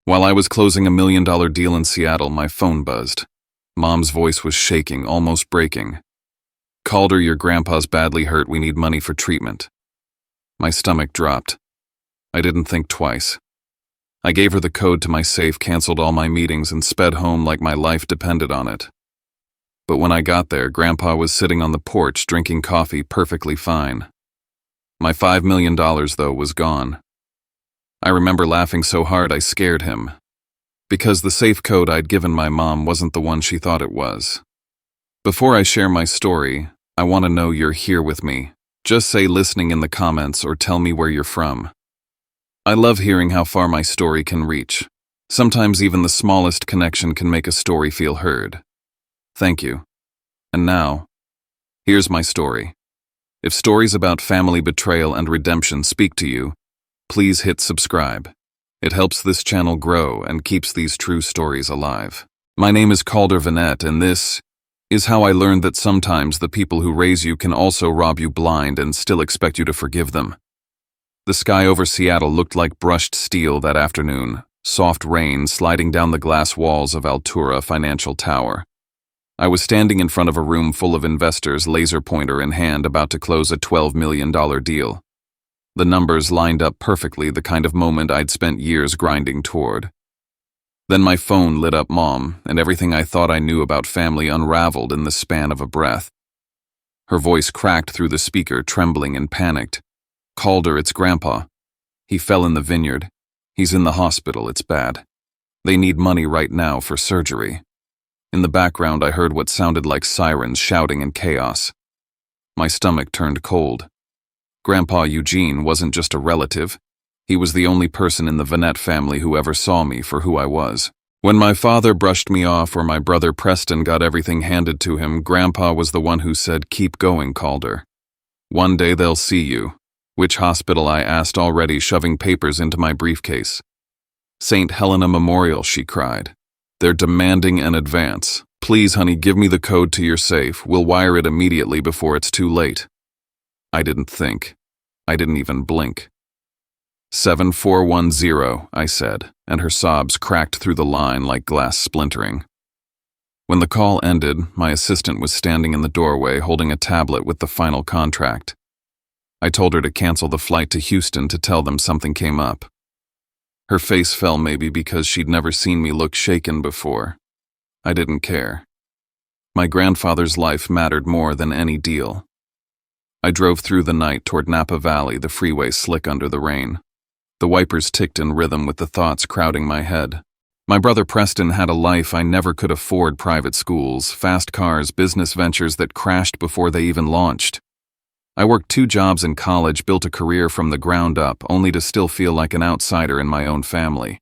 While I was closing $1 million deal in Seattle, my phone buzzed. Mom's voice was shaking, almost breaking. "Calder, your grandpa's badly hurt. We need money for treatment." My stomach dropped. I didn't think twice. I gave her the code to my safe, canceled all my meetings, and sped home like my life depended on it. But when I got there, Grandpa was sitting on the porch drinking coffee perfectly fine. My $5 million, though, was gone. I remember laughing so hard I scared him, because the safe code I'd given my mom wasn't the one she thought it was. Before I share my story, I want to know you're here with me. Just say listening in the comments or tell me where you're from. I love hearing how far my story can reach. Sometimes even the smallest connection can make a story feel heard. Thank you. And now, here's my story. If stories about family betrayal and redemption speak to you, please hit subscribe. It helps this channel grow and keeps these true stories alive. My name is Calder Vanette, and this is how I learned that sometimes the people who raise you can also rob you blind and still expect you to forgive them. The sky over Seattle looked like brushed steel that afternoon, soft rain sliding down the glass walls of Altura Financial Tower. I was standing in front of a room full of investors, laser pointer in hand, about to close a $12 million deal. The numbers lined up perfectly, the kind of moment I'd spent years grinding toward. Then my phone lit up Mom, and everything I thought I knew about family unraveled in the span of a breath. Her voice cracked through the speaker, trembling and panicked. "Calder, it's Grandpa. He fell in the vineyard. He's in the hospital, it's bad. They need money right now for surgery." In the background, I heard what sounded like sirens, shouting, and chaos. My stomach turned cold. Grandpa Eugene wasn't just a relative. He was the only person in the Vanette family who ever saw me for who I was. When my father brushed me off or my brother Preston got everything handed to him, Grandpa was the one who said, "Keep going, Calder. One day they'll see you." "Which hospital?" I asked, already shoving papers into my briefcase. "St. Helena Memorial," she cried. "They're demanding an advance. Please, honey, give me the code to your safe. We'll wire it immediately before it's too late." I didn't think. I didn't even blink. 7410, I said, and her sobs cracked through the line like glass splintering. When the call ended, my assistant was standing in the doorway holding a tablet with the final contract. I told her to cancel the flight to Houston to tell them something came up. Her face fell, maybe because she'd never seen me look shaken before. I didn't care. My grandfather's life mattered more than any deal. I drove through the night toward Napa Valley, the freeway slick under the rain. The wipers ticked in rhythm with the thoughts crowding my head. My brother Preston had a life I never could afford: private schools, fast cars, business ventures that crashed before they even launched. I worked 2 jobs in college, built a career from the ground up, only to still feel like an outsider in my own family.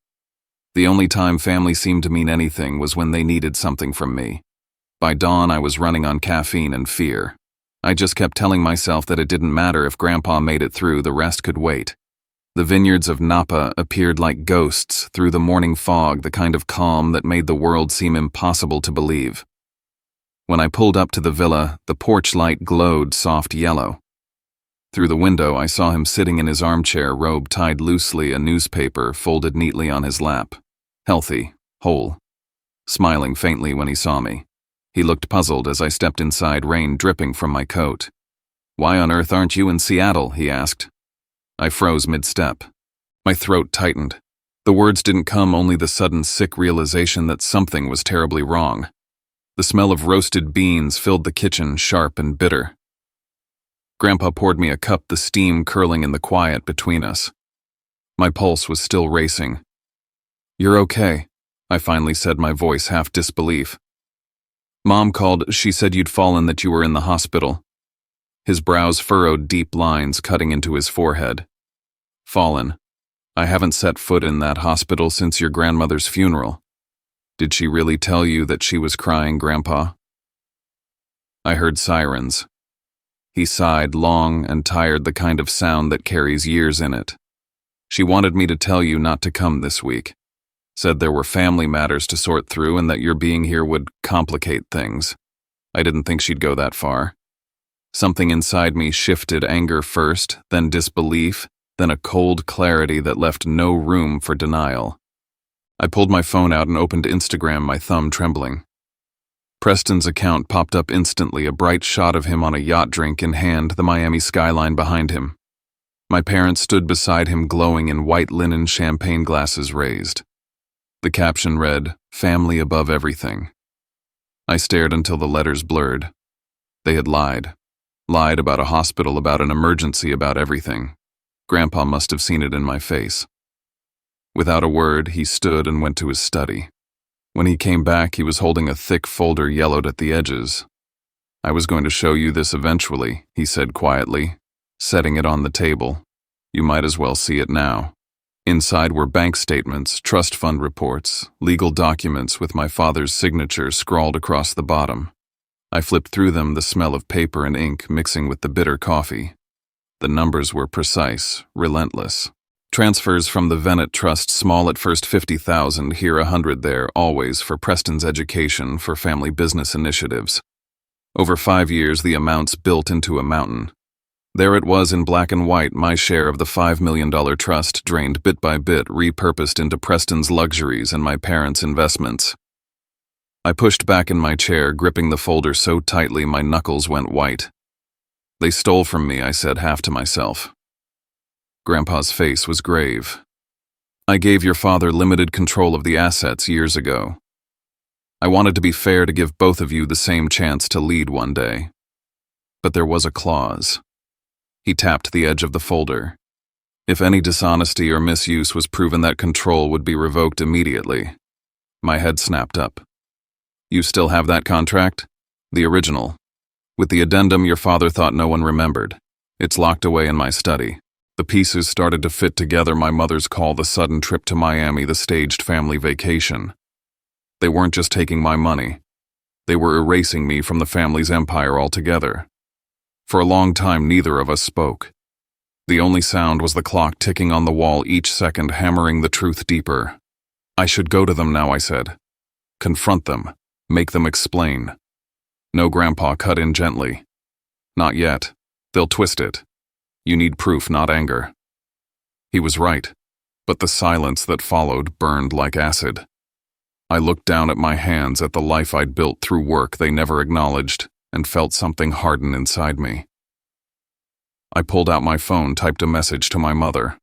The only time family seemed to mean anything was when they needed something from me. By dawn, I was running on caffeine and fear. I just kept telling myself that it didn't matter if Grandpa made it through, the rest could wait. The vineyards of Napa appeared like ghosts through the morning fog, the kind of calm that made the world seem impossible to believe. When I pulled up to the villa, the porch light glowed soft yellow. Through the window, I saw him sitting in his armchair, robe tied loosely, a newspaper folded neatly on his lap. Healthy, whole, smiling faintly when he saw me. He looked puzzled as I stepped inside, rain dripping from my coat. "Why on earth aren't you in Seattle?" he asked. I froze mid-step. My throat tightened. The words didn't come, only the sudden sick realization that something was terribly wrong. The smell of roasted beans filled the kitchen, sharp and bitter. Grandpa poured me a cup, the steam curling in the quiet between us. My pulse was still racing. "You're okay," I finally said, my voice half disbelief. "Mom called. She said you'd fallen, that you were in the hospital." His brows furrowed deep lines cutting into his forehead. "Fallen? I haven't set foot in that hospital since your grandmother's funeral. Did she really tell you that she was crying, Grandpa?" I heard sirens. He sighed, long and tired, the kind of sound that carries years in it. "She wanted me to tell you not to come this week. Said there were family matters to sort through and that your being here would complicate things." I didn't think she'd go that far. Something inside me shifted, anger first, then disbelief, then a cold clarity that left no room for denial. I pulled my phone out and opened Instagram, my thumb trembling. Preston's account popped up instantly, a bright shot of him on a yacht, drink in hand, the Miami skyline behind him. My parents stood beside him, glowing in white linen, champagne glasses raised. The caption read, "Family above everything." I stared until the letters blurred. They had lied. Lied about a hospital, about an emergency, about everything. Grandpa must have seen it in my face. Without a word, he stood and went to his study. When he came back, he was holding a thick folder yellowed at the edges. "I was going to show you this eventually," he said quietly, setting it on the table. "You might as well see it now." Inside were bank statements, trust fund reports, legal documents with my father's signature scrawled across the bottom. I flipped through them, the smell of paper and ink mixing with the bitter coffee. The numbers were precise, relentless. Transfers from the Venet Trust, small at first, 50,000, here 100 there, always for Preston's education, for family business initiatives. Over 5 years, the amounts built into a mountain. There it was in black and white, my share of the $5 million trust, drained bit by bit, repurposed into Preston's luxuries and my parents' investments. I pushed back in my chair, gripping the folder so tightly my knuckles went white. "They stole from me," I said, half to myself. Grandpa's face was grave. "I gave your father limited control of the assets years ago. I wanted to be fair, to give both of you the same chance to lead one day. But there was a clause." He tapped the edge of the folder. "If any dishonesty or misuse was proven, that control would be revoked immediately." My head snapped up. "You still have that contract? The original? With the addendum your father thought no one remembered. It's locked away in my study." The pieces started to fit together, my mother's call, the sudden trip to Miami, the staged family vacation. They weren't just taking my money. They were erasing me from the family's empire altogether. For a long time, neither of us spoke. The only sound was the clock ticking on the wall, each second hammering the truth deeper. "I should go to them now," I said. "Confront them. Make them explain." "No," Grandpa cut in gently. "Not yet. They'll twist it. You need proof, not anger." He was right, but the silence that followed burned like acid. I looked down at my hands, at the life I'd built through work they never acknowledged, and felt something harden inside me. I pulled out my phone, typed a message to my mother.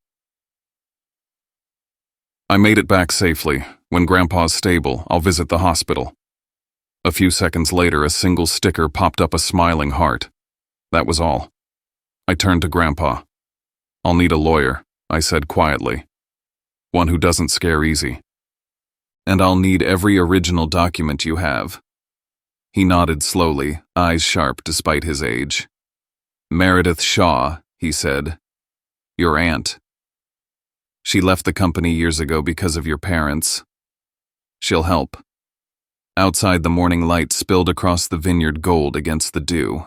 "I made it back safely. When Grandpa's stable, I'll visit the hospital." A few seconds later, a single sticker popped up, a smiling heart. That was all. I turned to Grandpa. "I'll need a lawyer," I said quietly. "One who doesn't scare easy. And I'll need every original document you have." He nodded slowly, eyes sharp despite his age. "Meredith Shaw," he said. "Your aunt. She left the company years ago because of your parents. She'll help." Outside, the morning light spilled across the vineyard, gold against the dew.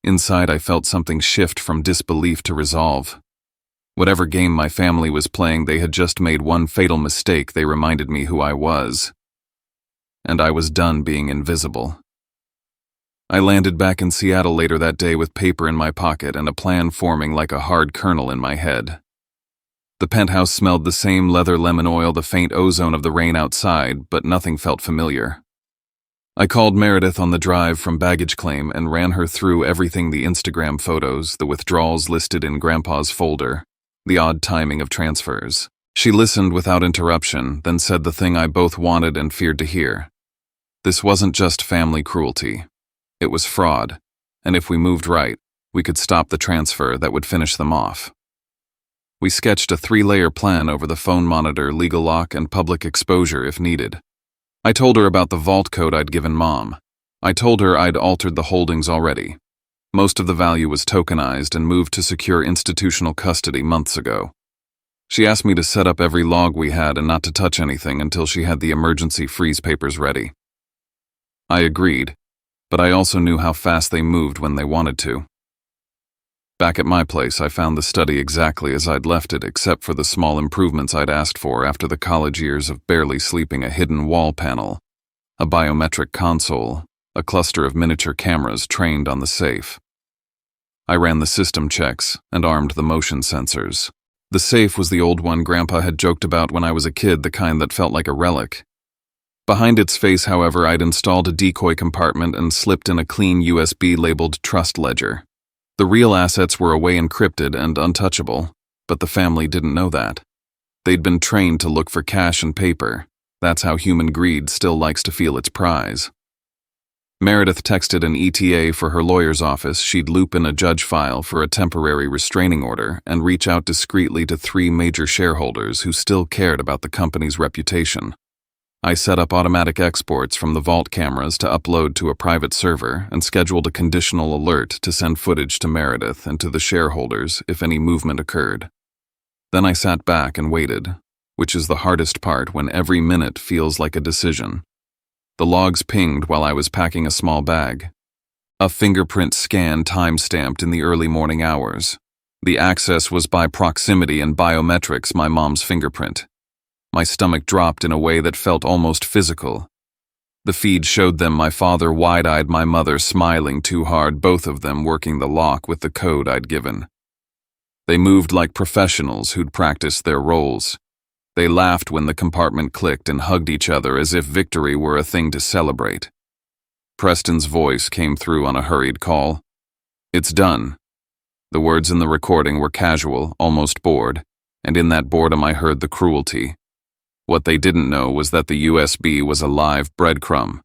Inside, I felt something shift from disbelief to resolve. Whatever game my family was playing, they had just made one fatal mistake. They reminded me who I was. And I was done being invisible. I landed back in Seattle later that day with paper in my pocket and a plan forming like a hard kernel in my head. The penthouse smelled the same, leather, lemon oil, the faint ozone of the rain outside, but nothing felt familiar. I called Meredith on the drive from baggage claim and ran her through everything: the Instagram photos, the withdrawals listed in Grandpa's folder, the odd timing of transfers. She listened without interruption, then said the thing I both wanted and feared to hear. This wasn't just family cruelty. It was fraud, and if we moved right, we could stop the transfer that would finish them off. We sketched a 3-layer plan over the phone monitor, legal lock, and public exposure if needed. I told her about the vault code I'd given Mom. I told her I'd altered the holdings already. Most of the value was tokenized and moved to secure institutional custody months ago. She asked me to set up every log we had and not to touch anything until she had the emergency freeze papers ready. I agreed, but I also knew how fast they moved when they wanted to. Back at my place, I found the study exactly as I'd left it, except for the small improvements I'd asked for after the college years of barely sleeping: a hidden wall panel, a biometric console, a cluster of miniature cameras trained on the safe. I ran the system checks and armed the motion sensors. The safe was the old one Grandpa had joked about when I was a kid, the kind that felt like a relic. Behind its face, however, I'd installed a decoy compartment and slipped in a clean USB-labeled trust ledger. The real assets were away encrypted and untouchable, but the family didn't know that. They'd been trained to look for cash and paper. That's how human greed still likes to feel its prize. Meredith texted an ETA for her lawyer's office. She'd loop in a judge file for a temporary restraining order and reach out discreetly to 3 major shareholders who still cared about the company's reputation. I set up automatic exports from the vault cameras to upload to a private server and scheduled a conditional alert to send footage to Meredith and to the shareholders if any movement occurred. Then I sat back and waited, which is the hardest part when every minute feels like a decision. The logs pinged while I was packing a small bag. A fingerprint scan time-stamped in the early morning hours. The access was by proximity and biometrics, my mom's fingerprint. My stomach dropped in a way that felt almost physical. The feed showed them my father wide-eyed, my mother smiling too hard, both of them working the lock with the code I'd given. They moved like professionals who'd practiced their roles. They laughed when the compartment clicked and hugged each other as if victory were a thing to celebrate. Preston's voice came through on a hurried call. "It's done." The words in the recording were casual, almost bored, and in that boredom I heard the cruelty. What they didn't know was that the USB was a live breadcrumb.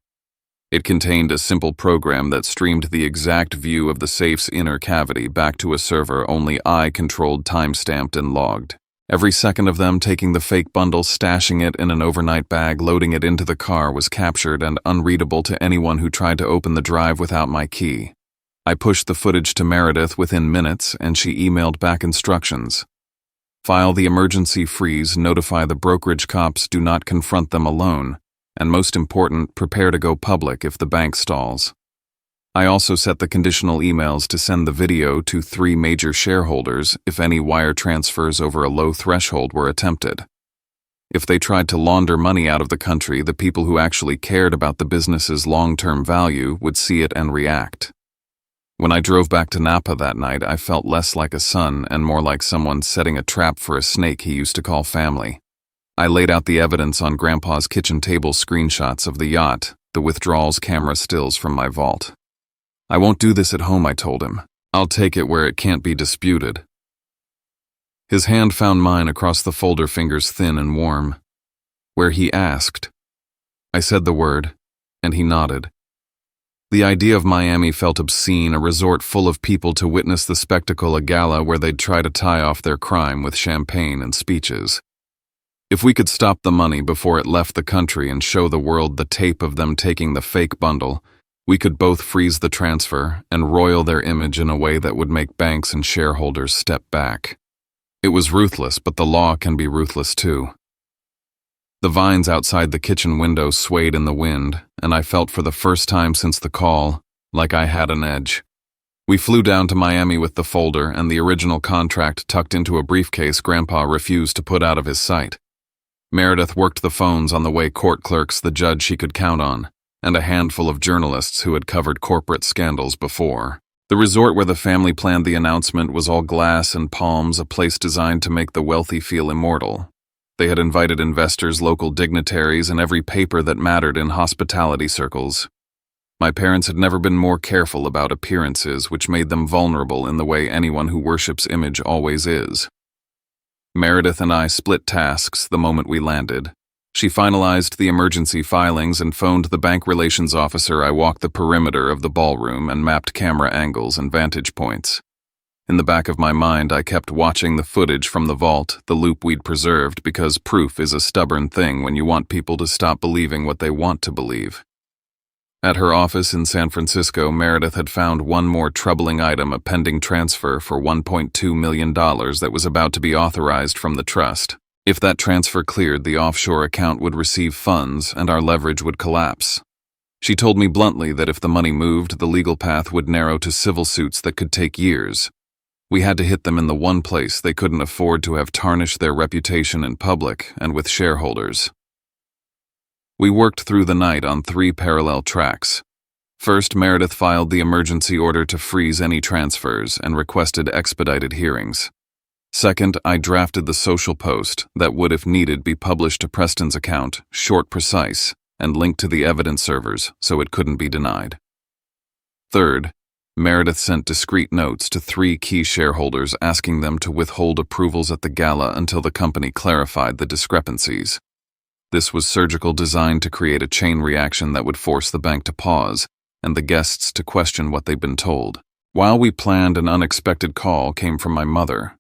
It contained a simple program that streamed the exact view of the safe's inner cavity back to a server only I controlled, time-stamped and logged. Every second of them taking the fake bundle, stashing it in an overnight bag, loading it into the car was captured and unreadable to anyone who tried to open the drive without my key. I pushed the footage to Meredith within minutes, and she emailed back instructions. File the emergency freeze, notify the brokerage cops, do not confront them alone, and most important, prepare to go public if the bank stalls. I also set the conditional emails to send the video to 3 major shareholders if any wire transfers over a low threshold were attempted. If they tried to launder money out of the country, the people who actually cared about the business's long-term value would see it and react. When I drove back to Napa that night, I felt less like a son and more like someone setting a trap for a snake he used to call family. I laid out the evidence on Grandpa's kitchen table, screenshots of the yacht, the withdrawals camera stills from my vault. "I won't do this at home," I told him. "I'll take it where it can't be disputed." His hand found mine across the folder, fingers thin and warm. "Where?" he asked. I said the word, and he nodded. The idea of Miami felt obscene, a resort full of people to witness the spectacle, a gala where they'd try to tie off their crime with champagne and speeches. If we could stop the money before it left the country and show the world the tape of them taking the fake bundle, we could both freeze the transfer and royal their image in a way that would make banks and shareholders step back. It was ruthless, but the law can be ruthless too. The vines outside the kitchen window swayed in the wind, and I felt for the first time since the call like I had an edge. We flew down to Miami with the folder and the original contract tucked into a briefcase Grandpa refused to put out of his sight. Meredith worked the phones on the way, court clerks, the judge she could count on, and a handful of journalists who had covered corporate scandals before. The resort where the family planned the announcement was all glass and palms, a place designed to make the wealthy feel immortal. They had invited investors, local dignitaries, and every paper that mattered in hospitality circles. My parents had never been more careful about appearances, which made them vulnerable in the way anyone who worships image always is. Meredith and I split tasks the moment we landed. She finalized the emergency filings and phoned the bank relations officer. I walked the perimeter of the ballroom and mapped camera angles and vantage points. In the back of my mind, I kept watching the footage from the vault, the loop we'd preserved, because proof is a stubborn thing when you want people to stop believing what they want to believe. At her office in San Francisco, Meredith had found one more troubling item, a pending transfer for $1.2 million that was about to be authorized from the trust. If that transfer cleared, the offshore account would receive funds and our leverage would collapse. She told me bluntly that if the money moved, the legal path would narrow to civil suits that could take years. We had to hit them in the one place they couldn't afford to have tarnished their reputation in public and with shareholders. We worked through the night on 3 parallel tracks. First, Meredith filed the emergency order to freeze any transfers and requested expedited hearings. Second, I drafted the social post that would, if needed, be published to Preston's account, short, precise, and linked to the evidence servers so it couldn't be denied. Third, Meredith sent discreet notes to 3 key shareholders asking them to withhold approvals at the gala until the company clarified the discrepancies. This was surgical, designed to create a chain reaction that would force the bank to pause and the guests to question what they'd been told. While we planned, an unexpected call came from my mother.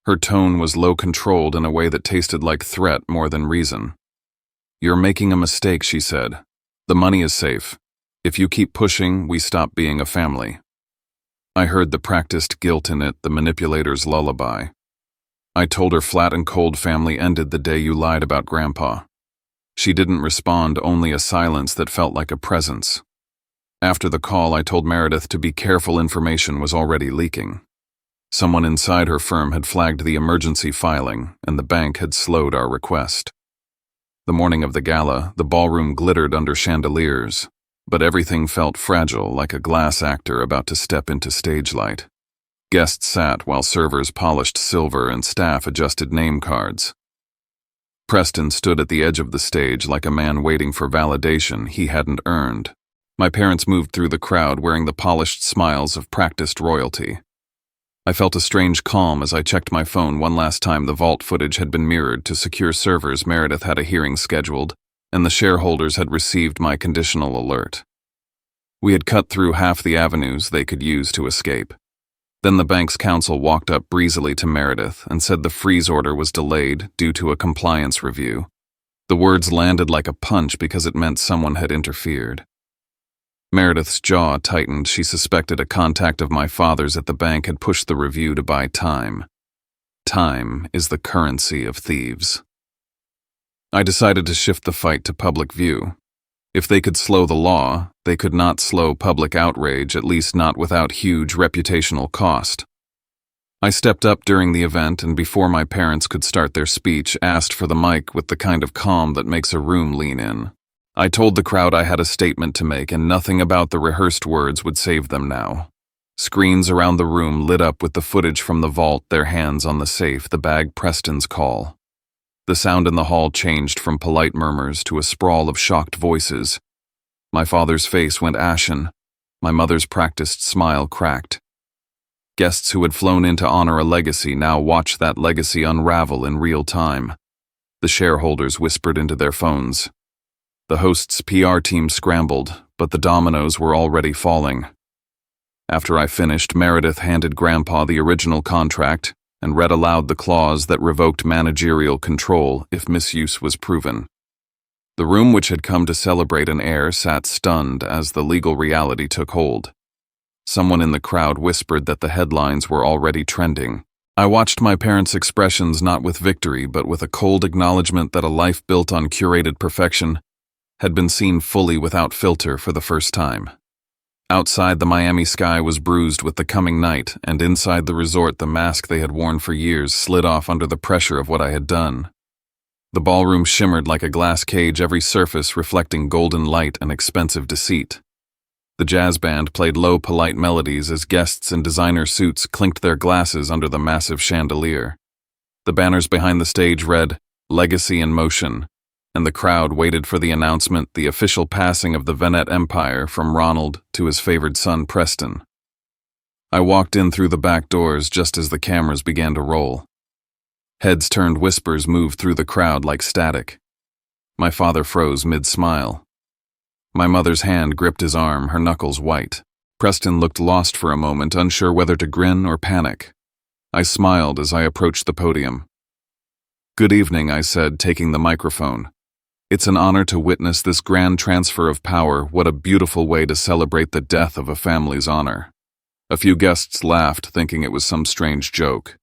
Her tone was low-controlled in a way that tasted like threat more than reason. "You're making a mistake," she said. "The money is safe. If you keep pushing, we stop being a family." I heard the practiced guilt in it, the manipulator's lullaby. I told her flat and cold: family ended the day you lied about Grandpa. She didn't respond, only a silence that felt like a presence. After the call, I told Meredith to be careful, information was already leaking. Someone inside her firm had flagged the emergency filing, and the bank had slowed our request. The morning of the gala, the ballroom glittered under chandeliers, but everything felt fragile, like a glass actor about to step into stage light. Guests sat while servers polished silver and staff adjusted name cards. Preston stood at the edge of the stage like a man waiting for validation he hadn't earned. My parents moved through the crowd wearing the polished smiles of practiced royalty. I felt a strange calm as I checked my phone one last time. The vault footage had been mirrored to secure servers. Meredith had a hearing scheduled, and the shareholders had received my conditional alert. We had cut through half the avenues they could use to escape. Then the bank's counsel walked up breezily to Meredith and said the freeze order was delayed due to a compliance review. The words landed like a punch because it meant someone had interfered. Meredith's jaw tightened. She suspected a contact of my father's at the bank had pushed the review to buy time. Time is the currency of thieves. I decided to shift the fight to public view. If they could slow the law, they could not slow public outrage, at least not without huge reputational cost. I stepped up during the event and, before my parents could start their speech, asked for the mic with the kind of calm that makes a room lean in. I told the crowd I had a statement to make, and nothing about the rehearsed words would save them now. Screens around the room lit up with the footage from the vault, their hands on the safe, the bag, Preston's call. The sound in the hall changed from polite murmurs to a sprawl of shocked voices. My father's face went ashen. My mother's practiced smile cracked. Guests who had flown in to honor a legacy now watched that legacy unravel in real time. The shareholders whispered into their phones. The host's PR team scrambled, but the dominoes were already falling. After I finished, Meredith handed Grandpa the original contract and read aloud the clause that revoked managerial control if misuse was proven. The room, which had come to celebrate an heir, sat stunned as the legal reality took hold. Someone in the crowd whispered that the headlines were already trending. I watched my parents' expressions, not with victory, but with a cold acknowledgement that a life built on curated perfection had been seen fully without filter for the first time. Outside, the Miami sky was bruised with the coming night, and inside the resort, the mask they had worn for years slid off under the pressure of what I had done. The ballroom shimmered like a glass cage, every surface reflecting golden light and expensive deceit. The jazz band played low, polite melodies as guests in designer suits clinked their glasses under the massive chandelier. The banners behind the stage read, "Legacy in Motion," and the crowd waited for the announcement, the official passing of the Venet Empire from Ronald to his favored son Preston. I walked in through the back doors just as the cameras began to roll. Heads turned, whispers moved through the crowd like static. My father froze mid-smile. My mother's hand gripped his arm, her knuckles white. Preston looked lost for a moment, unsure whether to grin or panic. I smiled as I approached the podium. "Good evening," I said, taking the microphone. "It's an honor to witness this grand transfer of power. What a beautiful way to celebrate the death of a family's honor." A few guests laughed, thinking it was some strange joke.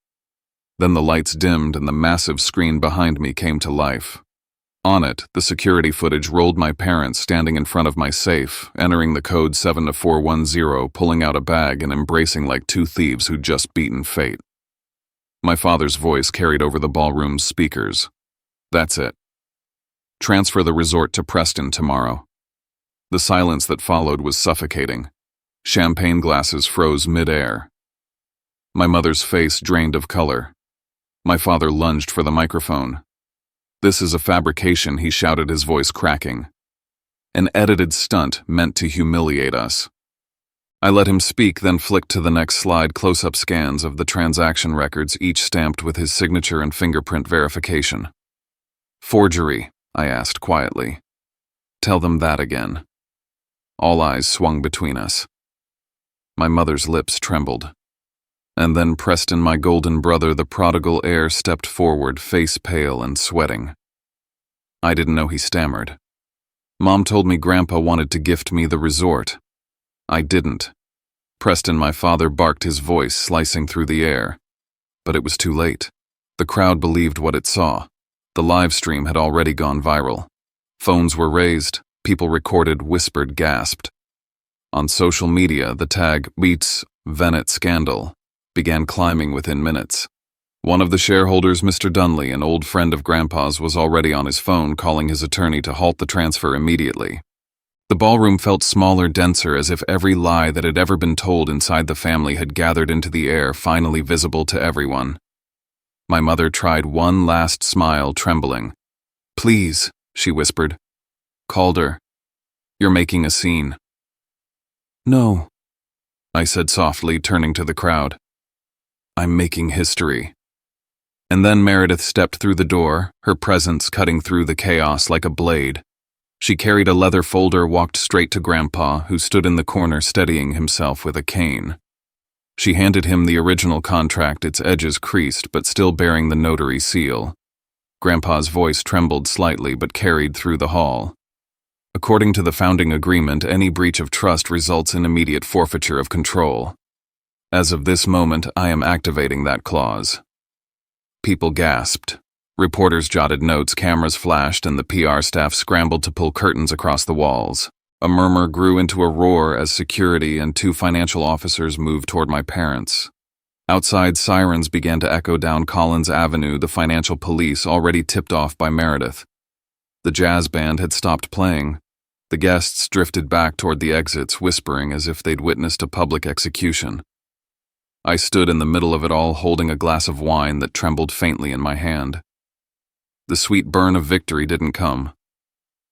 Then the lights dimmed and the massive screen behind me came to life. On it, the security footage rolled my parents standing in front of my safe, entering the code 72410, pulling out a bag and embracing like two thieves who'd just beaten fate. My father's voice carried over the ballroom's speakers. "That's it. Transfer the resort to Preston tomorrow." The silence that followed was suffocating. Champagne glasses froze mid-air. My mother's face drained of color. My father lunged for the microphone. "This is a fabrication," he shouted, his voice cracking. "An edited stunt meant to humiliate us." I let him speak, then flicked to the next slide, close-up scans of the transaction records, each stamped with his signature and fingerprint verification. "Forgery," I asked quietly. "Tell them that again." All eyes swung between us. My mother's lips trembled. And then Preston, my golden brother, the prodigal heir, stepped forward, face pale and sweating. I didn't know he stammered. "Mom told me Grandpa wanted to gift me the resort. I didn't." Preston, my father, barked, his voice slicing through the air. But it was too late. The crowd believed what it saw. The live stream had already gone viral. Phones were raised, people recorded, whispered, gasped. On social media, the tag "Beats Venet Scandal" began climbing within minutes. One of the shareholders, Mr. Dunley, an old friend of Grandpa's, was already on his phone calling his attorney to halt the transfer immediately. The ballroom felt smaller, denser, as if every lie that had ever been told inside the family had gathered into the air, finally visible to everyone. My mother tried one last smile, trembling. "Please," she whispered. "Calder, you're making a scene." "No," I said softly, turning to the crowd. "I'm making history." And then Meredith stepped through the door, her presence cutting through the chaos like a blade. She carried a leather folder, walked straight to Grandpa, who stood in the corner steadying himself with a cane. She handed him the original contract, its edges creased but still bearing the notary seal. Grandpa's voice trembled slightly but carried through the hall. "According to the founding agreement, any breach of trust results in immediate forfeiture of control. As of this moment, I am activating that clause." People gasped. Reporters jotted notes, cameras flashed, and the PR staff scrambled to pull curtains across the walls. A murmur grew into a roar as security and 2 financial officers moved toward my parents. Outside, sirens began to echo down Collins Avenue, the financial police already tipped off by Meredith. The jazz band had stopped playing. The guests drifted back toward the exits, whispering as if they'd witnessed a public execution. I stood in the middle of it all, holding a glass of wine that trembled faintly in my hand. The sweet burn of victory didn't come.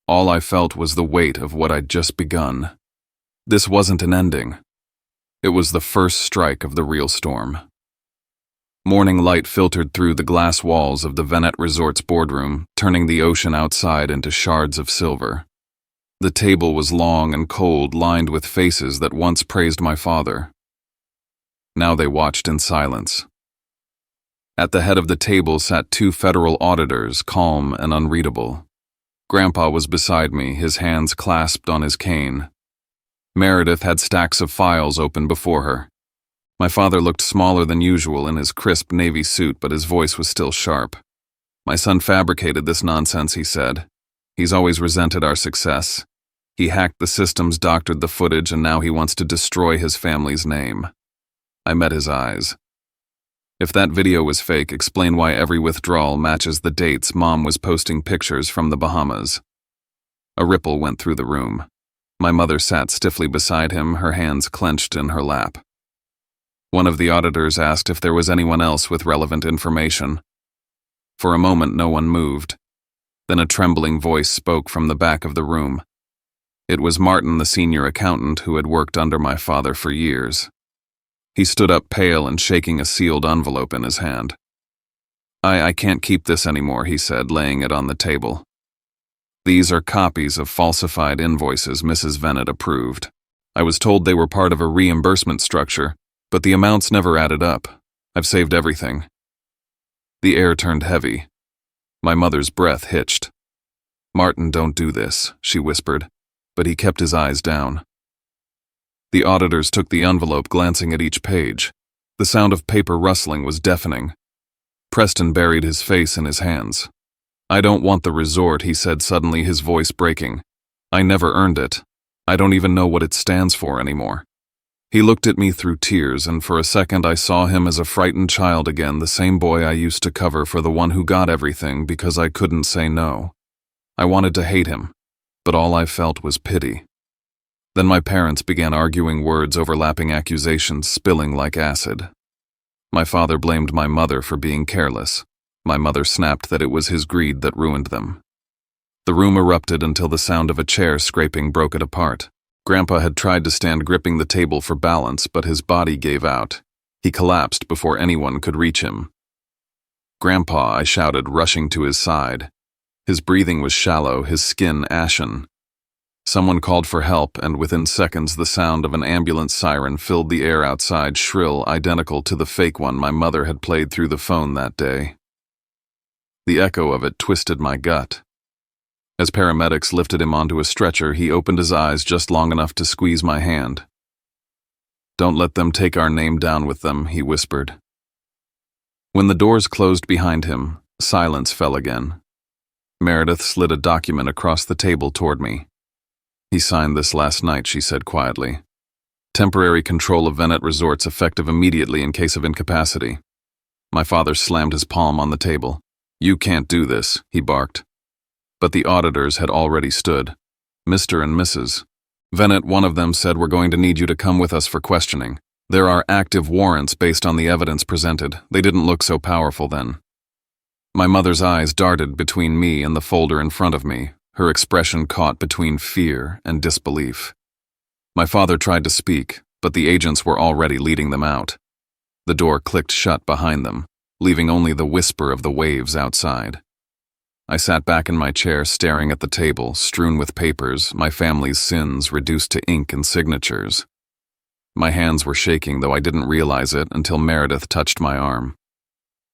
All I felt was the weight of what I'd just begun. This wasn't an ending. It was the first strike of the real storm. Morning light filtered through the glass walls of the Venet Resort's boardroom, turning the ocean outside into shards of silver. The table was long and cold, lined with faces that once praised my father. Now they watched in silence. At the head of the table sat 2 federal auditors, calm and unreadable. Grandpa was beside me, his hands clasped on his cane. Meredith had stacks of files open before her. My father looked smaller than usual in his crisp navy suit, but his voice was still sharp. "My son fabricated this nonsense," he said. "He's always resented our success. He hacked the systems, doctored the footage, and now he wants to destroy his family's name." I met his eyes. "If that video was fake, explain why every withdrawal matches the dates Mom was posting pictures from the Bahamas." A ripple went through the room. My mother sat stiffly beside him, her hands clenched in her lap. One of the auditors asked if there was anyone else with relevant information. For a moment, no one moved. Then a trembling voice spoke from the back of the room. It was Martin, the senior accountant who had worked under my father for years. He stood up, pale and shaking a sealed envelope in his hand. I can't keep this anymore," he said, laying it on the table. "These are copies of falsified invoices Mrs. Venet approved. I was told they were part of a reimbursement structure, but the amounts never added up. I've saved everything." The air turned heavy. My mother's breath hitched. "Martin, don't do this," she whispered, but he kept his eyes down. The auditors took the envelope, glancing at each page. The sound of paper rustling was deafening. Preston buried his face in his hands. "I don't want the resort," he said suddenly, his voice breaking. "I never earned it. I don't even know what it stands for anymore." He looked at me through tears, and for a second I saw him as a frightened child again, the same boy I used to cover for the one who got everything because I couldn't say no. I wanted to hate him, but all I felt was pity. Then my parents began arguing, words overlapping, accusations spilling like acid. My father blamed my mother for being careless. My mother snapped that it was his greed that ruined them. The room erupted until the sound of a chair scraping broke it apart. Grandpa had tried to stand gripping the table for balance, but his body gave out. He collapsed before anyone could reach him. "Grandpa," I shouted, rushing to his side. His breathing was shallow, his skin ashen. Someone called for help, and within seconds the sound of an ambulance siren filled the air outside, shrill, identical to the fake one my mother had played through the phone that day. The echo of it twisted my gut. As paramedics lifted him onto a stretcher, he opened his eyes just long enough to squeeze my hand. "Don't let them take our name down with them," he whispered. When the doors closed behind him, silence fell again. Meredith slid a document across the table toward me. "He signed this last night," she said quietly. "Temporary control of Venet Resorts effective immediately in case of incapacity." My father slammed his palm on the table. "You can't do this," he barked. But the auditors had already stood. "Mr. and Mrs. Venet, one of them said, we're going to need you to come with us for questioning. There are active warrants based on the evidence presented. They didn't look so powerful then." My mother's eyes darted between me and the folder in front of me, her expression caught between fear and disbelief. My father tried to speak, but the agents were already leading them out. The door clicked shut behind them, leaving only the whisper of the waves outside. I sat back in my chair staring at the table, strewn with papers, my family's sins reduced to ink and signatures. My hands were shaking, though I didn't realize it until Meredith touched my arm.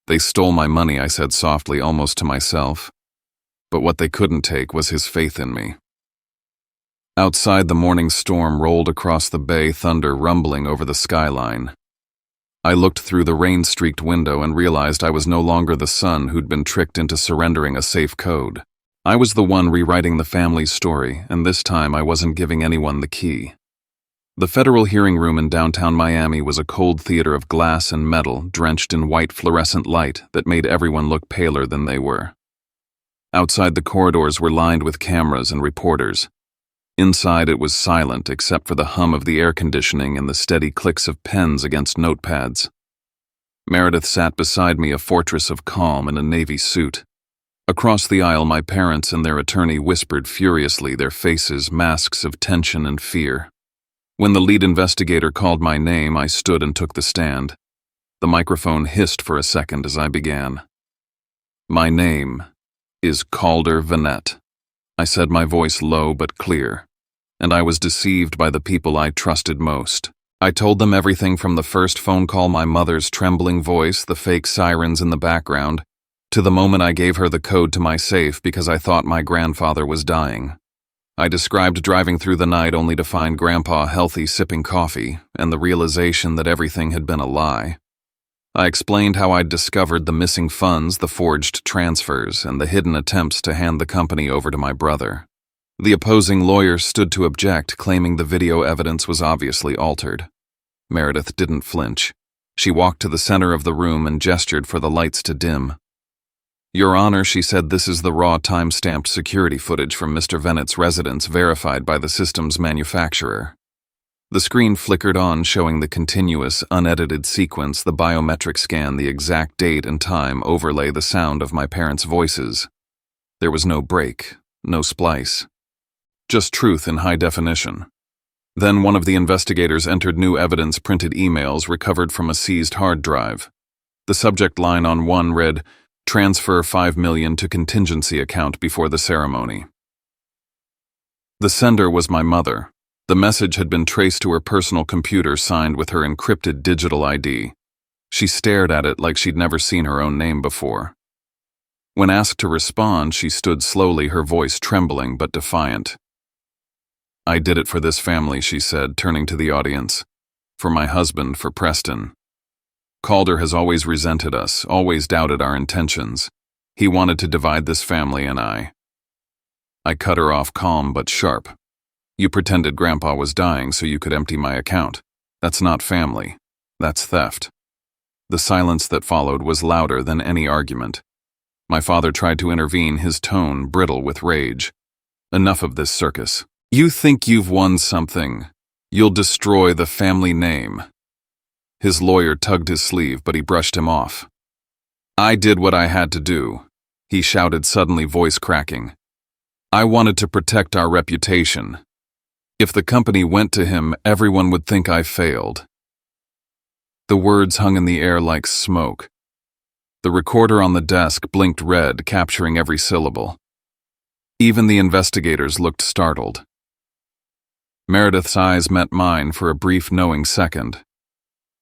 "They stole my money," I said softly, almost to myself. But what they couldn't take was his faith in me. Outside, the morning storm rolled across the bay, thunder rumbling over the skyline. I looked through the rain-streaked window and realized I was no longer the son who'd been tricked into surrendering a safe code. I was the one rewriting the family's story, and this time I wasn't giving anyone the key. The federal hearing room in downtown Miami was a cold theater of glass and metal, drenched in white fluorescent light that made everyone look paler than they were. Outside, the corridors were lined with cameras and reporters. Inside, it was silent except for the hum of the air conditioning and the steady clicks of pens against notepads. Meredith sat beside me, a fortress of calm in a navy suit. Across the aisle, my parents and their attorney whispered furiously, their faces masks of tension and fear. When the lead investigator called my name, I stood and took the stand. The microphone hissed for a second as I began. "My name is Calder Venet," I said, my voice low but clear. "And I was deceived by the people I trusted most. I told them everything from the first phone call, my mother's trembling voice, the fake sirens in the background, to the moment I gave her the code to my safe because I thought my grandfather was dying. I described driving through the night only to find Grandpa healthy, sipping coffee, and the realization that everything had been a lie. I explained how I'd discovered the missing funds, the forged transfers, and the hidden attempts to hand the company over to my brother. The opposing lawyer stood to object, claiming the video evidence was obviously altered. Meredith didn't flinch. She walked to the center of the room and gestured for the lights to dim. "Your Honor," she said, "this is the raw time-stamped security footage from Mr. Venet's residence verified by the system's manufacturer." The screen flickered on, showing the continuous, unedited sequence, the biometric scan, the exact date and time overlay the sound of my parents' voices. There was no break, no splice. Just truth in high definition. Then one of the investigators entered new evidence, printed emails recovered from a seized hard drive. The subject line on one read, "Transfer $5 million to contingency account before the ceremony." The sender was my mother. The message had been traced to her personal computer, signed with her encrypted digital ID. She stared at it like she'd never seen her own name before. When asked to respond, she stood slowly, her voice trembling but defiant. "I did it for this family," she said, turning to the audience. "For my husband, for Preston. Calder has always resented us, always doubted our intentions. He wanted to divide this family and I cut her off, calm but sharp. "You pretended Grandpa was dying so you could empty my account. That's not family. That's theft." The silence that followed was louder than any argument. My father tried to intervene, his tone brittle with rage. "Enough of this circus. You think you've won something. You'll destroy the family name." His lawyer tugged his sleeve, but he brushed him off. "I did what I had to do," he shouted, suddenly voice cracking. "I wanted to protect our reputation. If the company went to him, everyone would think I failed." The words hung in the air like smoke. The recorder on the desk blinked red, capturing every syllable. Even the investigators looked startled. Meredith's eyes met mine for a brief knowing second.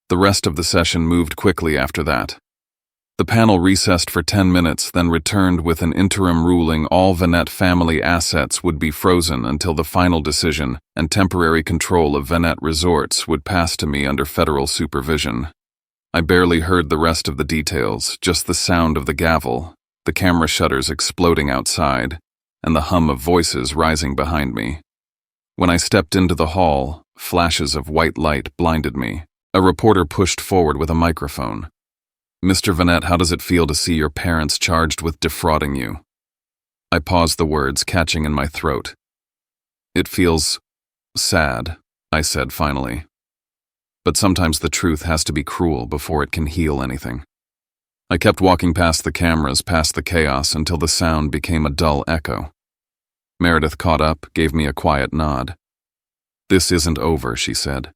The rest of the session moved quickly after that. The panel recessed for 10 minutes, then returned with an interim ruling all Venet family assets would be frozen until the final decision and temporary control of Venet Resorts would pass to me under federal supervision. I barely heard the rest of the details, just the sound of the gavel, the camera shutters exploding outside, and the hum of voices rising behind me. When I stepped into the hall, flashes of white light blinded me. A reporter pushed forward with a microphone. "Mr. Venet, how does it feel to see your parents charged with defrauding you?" I paused, the words catching in my throat. "It feels sad," I said finally. "But sometimes the truth has to be cruel before it can heal anything." I kept walking past the cameras, past the chaos, until the sound became a dull echo. Meredith caught up, gave me a quiet nod. "This isn't over," she said.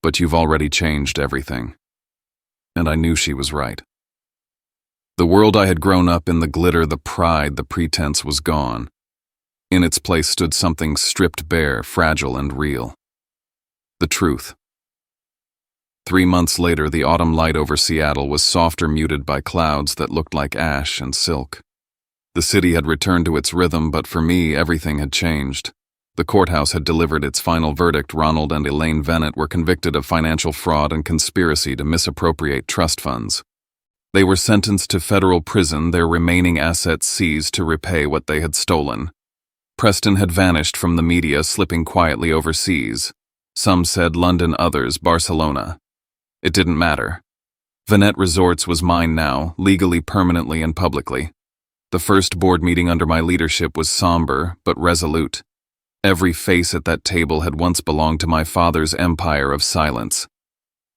"But you've already changed everything." And I knew she was right. The world I had grown up in, the glitter, the pride, the pretense was gone. In its place stood something stripped bare, fragile and real. The truth. 3 months later, the autumn light over Seattle was softer, muted by clouds that looked like ash and silk. The city had returned to its rhythm, but for me, everything had changed. The courthouse had delivered its final verdict. Ronald and Elaine Venet were convicted of financial fraud and conspiracy to misappropriate trust funds. They were sentenced to federal prison, their remaining assets seized to repay what they had stolen. Preston had vanished from the media, slipping quietly overseas. Some said London, others Barcelona. It didn't matter. Venet Resorts was mine now, legally, permanently, and publicly. The first board meeting under my leadership was somber, but resolute. Every face at that table had once belonged to my father's empire of silence.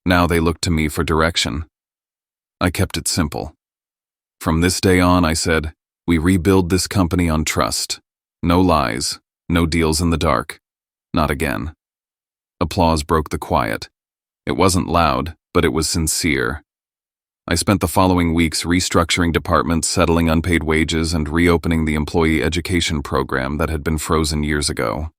Now they looked to me for direction. I kept it simple. "From this day on," I said, "we rebuild this company on trust. No lies, no deals in the dark. Not again." Applause broke the quiet. It wasn't loud, but it was sincere. I spent the following weeks restructuring departments, settling unpaid wages, and reopening the employee education program that had been frozen years ago.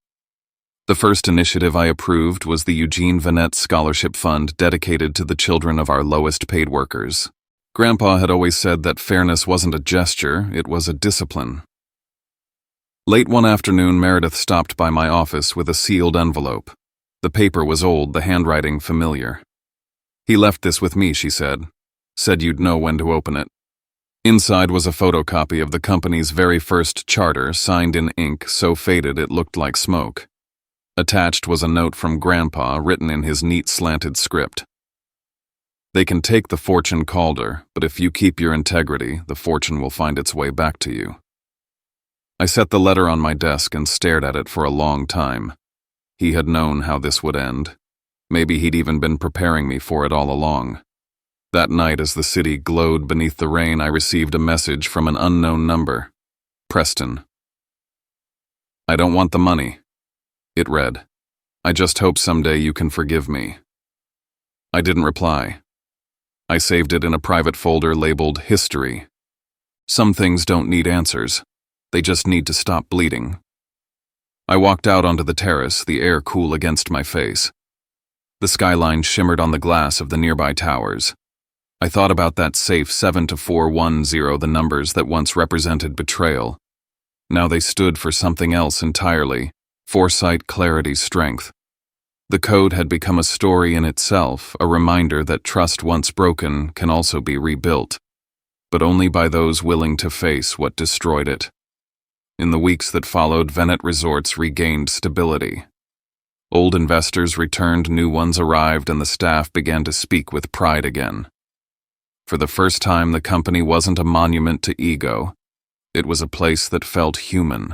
The first initiative I approved was the Eugene Venet Scholarship Fund, dedicated to the children of our lowest paid workers. Grandpa had always said that fairness wasn't a gesture, it was a discipline. Late one afternoon, Meredith stopped by my office with a sealed envelope. The paper was old, the handwriting familiar. "He left this with me," she said. "Said you'd know when to open it." Inside was a photocopy of the company's very first charter, signed in ink so faded it looked like smoke. Attached was a note from Grandpa, written in his neat slanted script. "They can take the fortune Calder, but if you keep your integrity, the fortune will find its way back to you." I set the letter on my desk and stared at it for a long time. He had known how this would end. Maybe he'd even been preparing me for it all along. That night, as the city glowed beneath the rain, I received a message from an unknown number. "Preston. I don't want the money." It read, "I just hope someday you can forgive me." I didn't reply. I saved it in a private folder labeled History. Some things don't need answers. They just need to stop bleeding. I walked out onto the terrace, the air cool against my face. The skyline shimmered on the glass of the nearby towers. I thought about that safe 72410, the numbers that once represented betrayal. Now they stood for something else entirely: foresight, clarity, strength. The code had become a story in itself, a reminder that trust once broken can also be rebuilt, but only by those willing to face what destroyed it. In the weeks that followed, Venet Resorts regained stability. Old investors returned, new ones arrived, and the staff began to speak with pride again. For the first time, the company wasn't a monument to ego. It was a place that felt human.